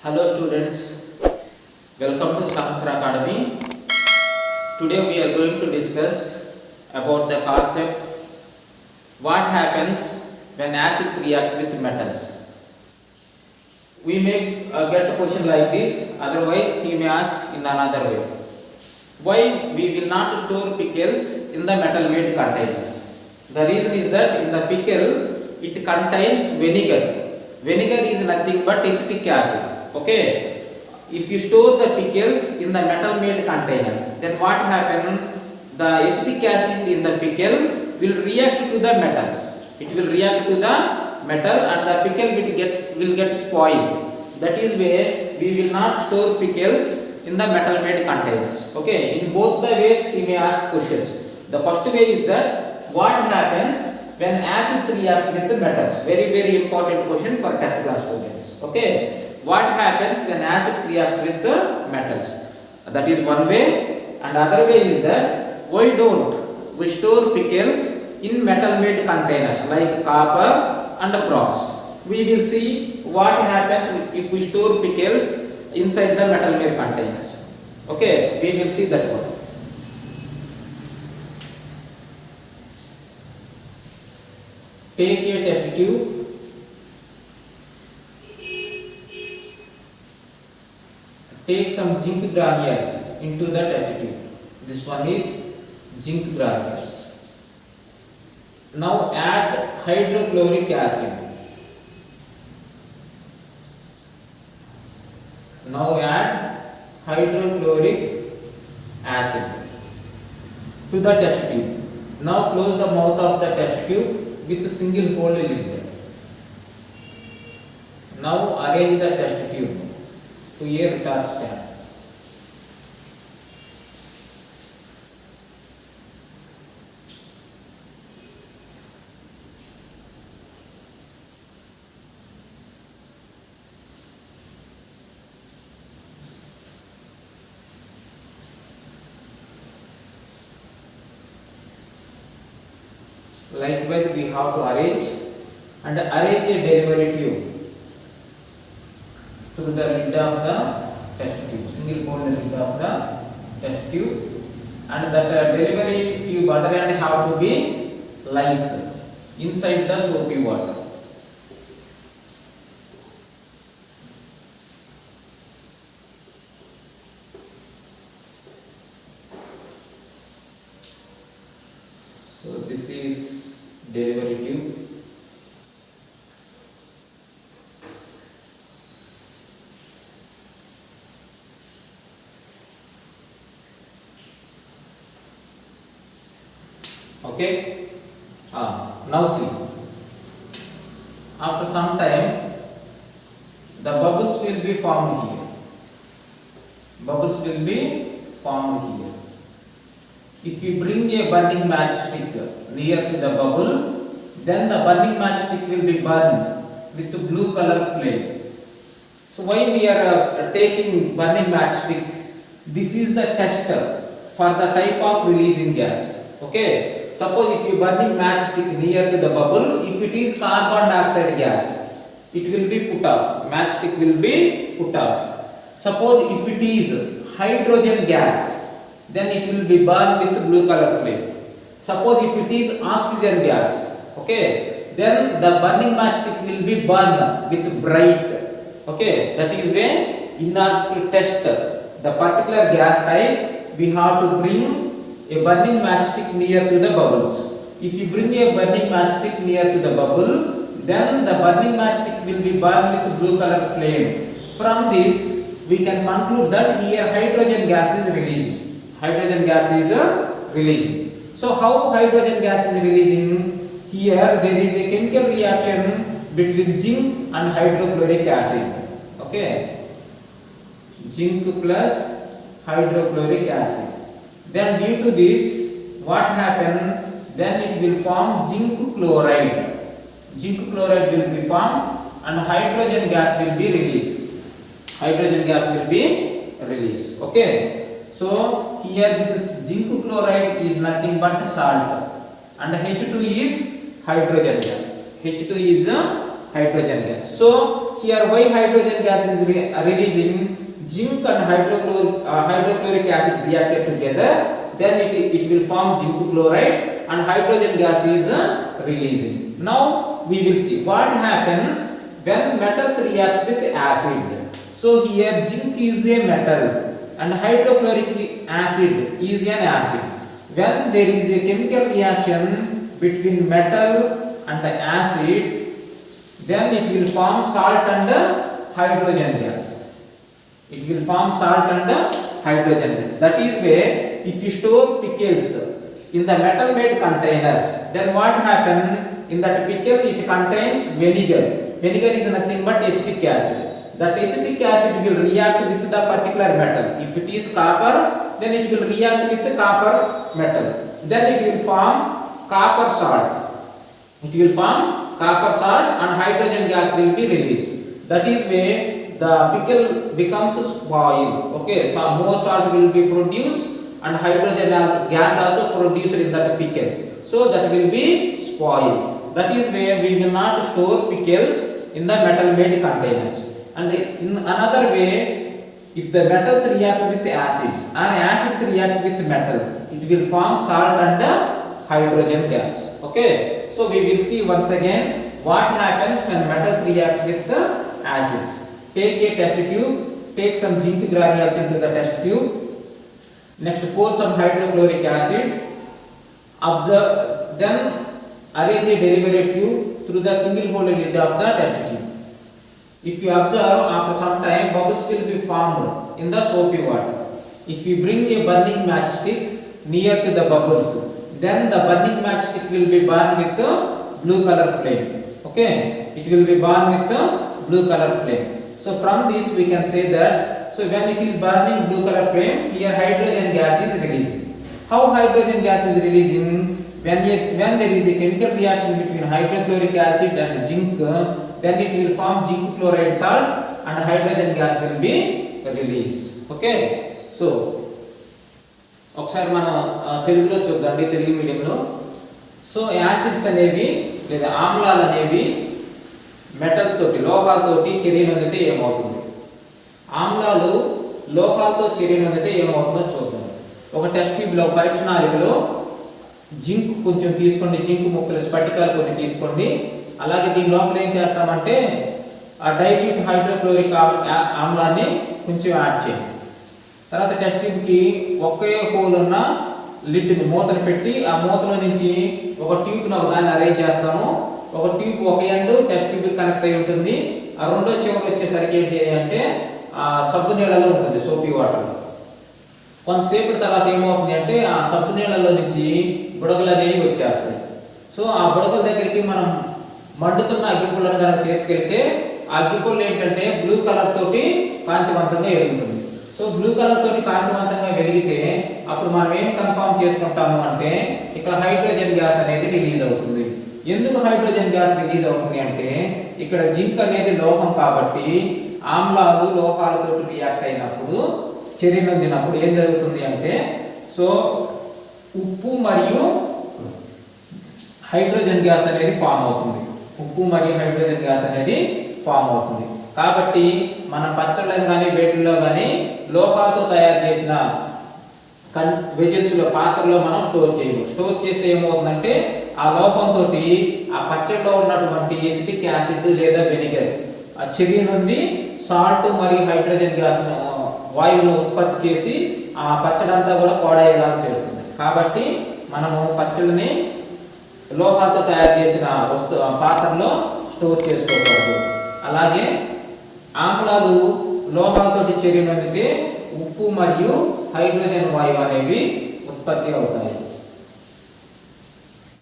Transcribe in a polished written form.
Hello students, welcome to Sahasra Academy. Today we are going to discuss about the concept what happens when acids reacts with metals. We may get a question like this, otherwise he may ask in another way. Why we will not store pickles in the metal made containers? The reason is that in the pickle it contains vinegar. Vinegar is nothing but acetic acid. Okay, if you store the pickles in the metal made containers, then what happens? The acetic acid in the pickle will react to the metals. It will react to the metal and the pickle will get spoiled. That is why we will not store pickles in the metal made containers. Okay, in both the ways he may ask questions. The first way is that what happens when acids reacts with the metals? Very important question for 10th class students. Okay. What happens when acids reacts with the metals? That is one way, and other way is that why don't we store pickles in metal made containers like copper and brass? We will see what happens if we store pickles inside the metal made containers. Okay, we will see that one. Take a test tube. Take some zinc granules into the test tube. This one is zinc granules. Now add hydrochloric acid. Now add hydrochloric acid to the test tube. Now close the mouth of the test tube with a single hole lid. Now arrange the test tube to a retard stand. Likewise, we have to arrange a delivery tube through the lid of the test tube, single hole lid of the test tube, and that delivery tube other end have to be lies inside the soapy water. So this is delivery tube. Okay. Now see. After some time, the bubbles will be formed here. Bubbles will be formed here. If you bring a burning matchstick near to the bubble, then the burning matchstick will be burned with the blue color flame. So why we are taking burning matchstick? This is the tester for the type of releasing gas. Okay. Suppose if you burning matchstick near to the bubble, if it is carbon dioxide gas, it will be put off. Matchstick will be put off. Suppose if it is hydrogen gas, then it will be burned with blue color flame. Suppose if it is oxygen gas, okay, then the burning matchstick will be burned with bright. Okay, that is when in order to test the particular gas type, we have to bring a burning matchstick near to the bubbles. If you bring a burning matchstick near to the bubble, then the burning matchstick will be burned with blue color flame. From this, we can conclude that here hydrogen gas is releasing. Hydrogen gas is releasing. So how hydrogen gas is releasing? Here there is a chemical reaction between zinc and hydrochloric acid. Okay, zinc plus hydrochloric acid. Then due to this, what happen? Then it will form zinc chloride. Zinc chloride will be formed and hydrogen gas will be released. Hydrogen gas will be released. Okay. So here this is zinc chloride is nothing but salt, and H2 is hydrogen gas. H2 is a hydrogen gas. So here why hydrogen gas is releasing? Zinc and hydrochloric acid reacted together, then it will form zinc chloride and hydrogen gas is releasing. Now we will see what happens when metals reacts with acid. So here zinc is a metal and hydrochloric acid is an acid. When there is a chemical reaction between metal and the acid, then it will form salt and hydrogen gas. It will form salt and hydrogen gas. That is where if you store pickles in the metal made containers, then what happens in that pickle? It contains vinegar. Vinegar is nothing but acetic acid. That acetic acid will react with the particular metal. If it is copper, then it will react with the copper metal. Then it will form copper salt. It will form copper salt and hydrogen gas will be released. That is where the pickle becomes spoiled. Okay, so more salt will be produced and hydrogen gas also produced in that pickle. So that will be spoiled. That is where we will not store pickles in the metal made containers. And in another way, if the metals reacts with acids and acids reacts with metal, it will form salt and hydrogen gas. Okay, so we will see once again what happens when metals reacts with the acids. Take a test tube, take some zinc granules into the test tube. Next, pour some hydrochloric acid. Observe, then arrange a delivery tube through the single hole lid of the test tube. If you observe, after some time, bubbles will be formed in the soapy water. If you bring a burning matchstick near to the bubbles, then the burning matchstick will be burned with the blue color flame. Okay, it will be burned with the blue color flame. So from this we can say that, so when it is burning blue color flame, here hydrogen gas is releasing. How hydrogen gas is releasing? When there is a chemical reaction between hydrochloric acid and zinc, then it will form zinc chloride salt and hydrogen gas will be released. Okay, so ఒకసారి మనం తెలుగులో చూద్దాండి, తెలుగు మీడియంలో. So acids అనేవి లేదా ఆమ్లాలు అనేవి metals తోటి, లోహాలతోటి చర్యలు అందితే ఏమవుతుంది? ఆమ్లాలు లోహాలతో చర్యలు అందితే ఏమవుతుందో చూద్దాం. ఒక టెస్ట్ ట్యూబ్లో, పరీక్ష నాళికలో జింక్ కొంచెం తీసుకోండి, జింక్ ముక్కలు స్ఫటికాలు కొన్ని తీసుకోండి. అలాగే దీని లోపల ఏం చేస్తామంటే ఆ డైల్యూట్ హైడ్రోక్లోరిక్ ఆమ్లాన్ని కొంచెం యాడ్ చేయండి. తర్వాత టెస్ట్ ట్యూబ్కి ఒకే హోల్ ఉన్న లిడ్ని, మూతను పెట్టి ఆ మూతలో నుంచి ఒక ట్యూబ్ను ఒకదాన్ని అరేంజ్ చేస్తాము. ఒక ట్యూబ్ ఒక ఎండ్ టెస్ట్ ట్యూబ్ కనెక్ట్ అయి ఉంటుంది. ఆ రెండో చివరి వచ్చేసరికి ఏంటి అంటే ఆ సబ్బు నీళ్ళలో ఉంటుంది, సోపీ వాటర్లో. కొంతసేపటి తర్వాత ఏమవుతుంది అంటే ఆ సబ్బు నీళ్ళలో నుంచి బుడగలు అనేవి వచ్చేస్తాయి. సో ఆ బుడగల దగ్గరికి మనం మండుతున్న అగ్గిపుల్లను కనుక తీసుకెళ్తే ఆ అగ్గిపుల్లు ఏంటంటే బ్లూ కలర్ తోటి కాంతివంతంగా వెలుగుతుంది. సో బ్లూ కలర్ తోటి కాంతివంతంగా వెలిగితే అప్పుడు మనం ఏం కన్ఫర్మ్ చేసుకుంటాము అంటే ఇక్కడ హైడ్రోజన్ గ్యాస్ అనేది రిలీజ్ అవుతుంది. ఎందుకు హైడ్రోజన్ గ్యాస్ రిలీజ్ అవుతుంది అంటే ఇక్కడ జింక్ అనేది లోహం కాబట్టి ఆమ్లాలు లోహాలతో రియాక్ట్ అయినప్పుడు, చర్య నొందినప్పుడు ఏం జరుగుతుంది అంటే, సో ఉప్పు మరియు హైడ్రోజన్ గ్యాస్ అనేది ఫామ్ అవుతుంది. ఉప్పు మరియు హైడ్రోజన్ గ్యాస్ అనేది ఫామ్ అవుతుంది. కాబట్టి మన పచ్చళ్ళలో కానీ వేటిల్లో కానీ లోహాలతో తయారు చేసిన వెజిల్స్లో, పాత్రలో మనం స్టోర్ చేయము. స్టోర్ చేస్తే ఏమవుతుందంటే ఆ లోహంతో ఆ పచ్చడిలో ఉన్నటువంటి ఎసిటిక్ యాసిడ్ లేదా వెనిగర్ ఆ చర్య నుండి సాల్ట్ మరియు హైడ్రోజన్ గ్యాస్ వాయువును ఉత్పత్తి చేసి ఆ పచ్చడి అంతా కూడా పాడయ్యేలాగా చేస్తుంది. కాబట్టి మనము పచ్చడిని లోహాలతో తయారు చేసిన పాత్రలో స్టోర్ చేసుకోకూడదు. అలాగే ఆమ్లాలు లోహాలతోటి చర్య నొందితే ఉప్పు మరియు హైడ్రోజన్ వాయువు అనేవి ఉత్పత్తి అవుతాయి.